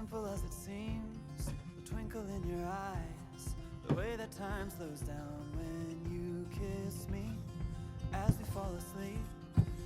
simple as it seems, the twinkle in your eyes, the way that time slows down when you kiss me. As we fall asleep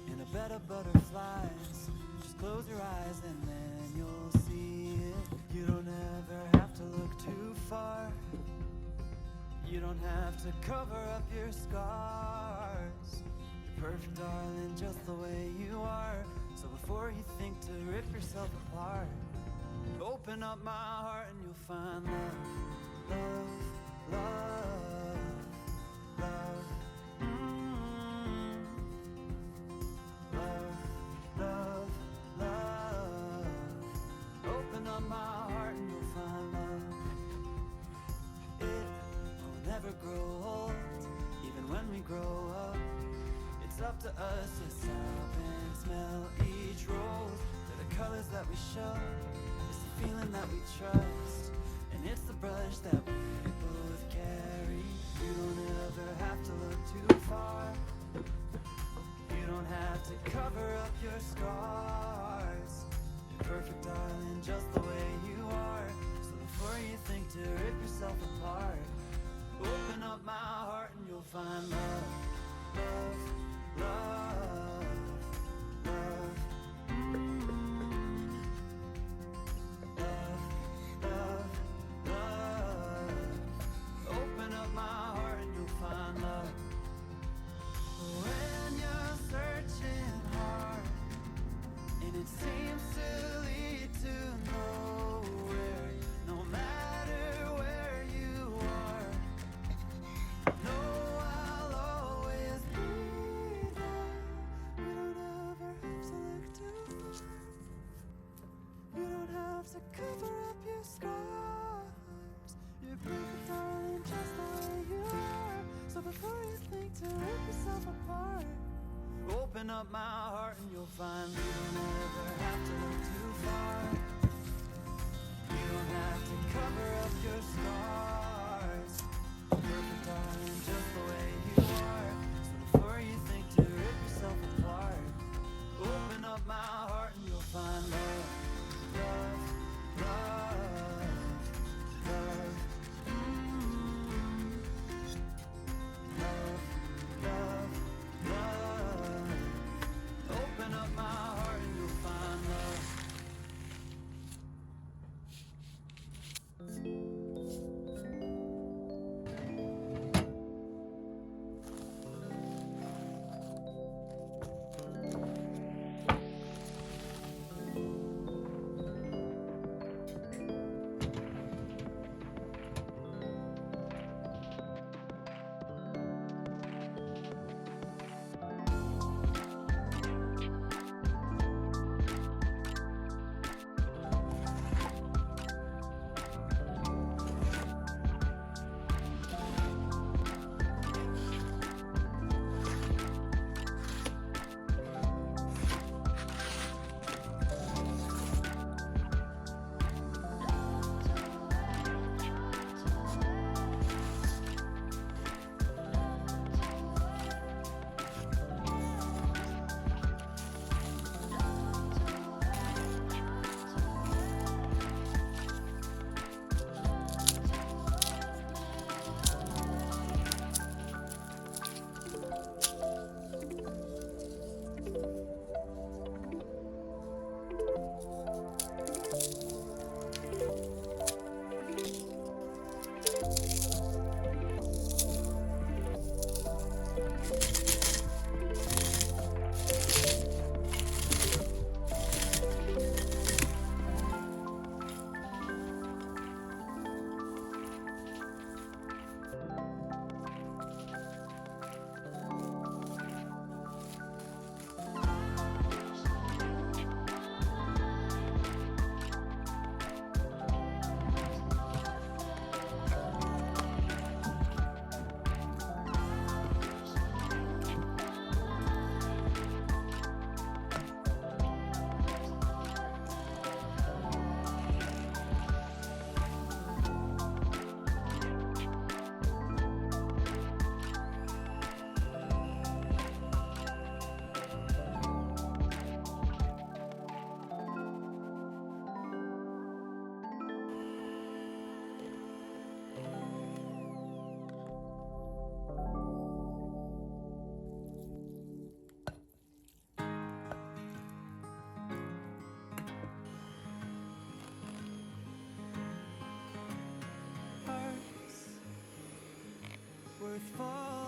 in a bed of butterflies, just close your eyes and then you'll see it. You don't ever have to look too far. You don't have to cover up your scars. You're perfect, darling, just the way you are. So before you think to rip yourself apart, open up my heart and you'll find love, love, love, love. Love, love, love. Open up my heart and you'll find love. It will never grow old, even when we grow up. It's up to us to stop and smell each rose. They're the colors that we show, it's the feeling that we trust, and it's the brush that we both carry. You don't ever have to look too far. You don't have to cover up your scars. You're perfect, darling, just the way you are. So before you think to rip yourself apart, open up my heart and you'll find love, love, love, love. Love, love, love. Open up my heart and you'll find love. When you're searching hard and it seems to lead to nowhere, no matter where you are, know I'll always be there. You don't ever have to look too far. You don't have to cover up your scars. You're perfect, darling, just the way you are. So before you think to rip yourself apart, open up my heart and you'll find you don't ever have to look too far. You don't have to cover up your scars. You're perfect, darling, just the way you are. So before you think to rip yourself apart, open up my heart and you'll find love, love, love, love. Love, love, love. Open up my heart and you'll find love. worth falling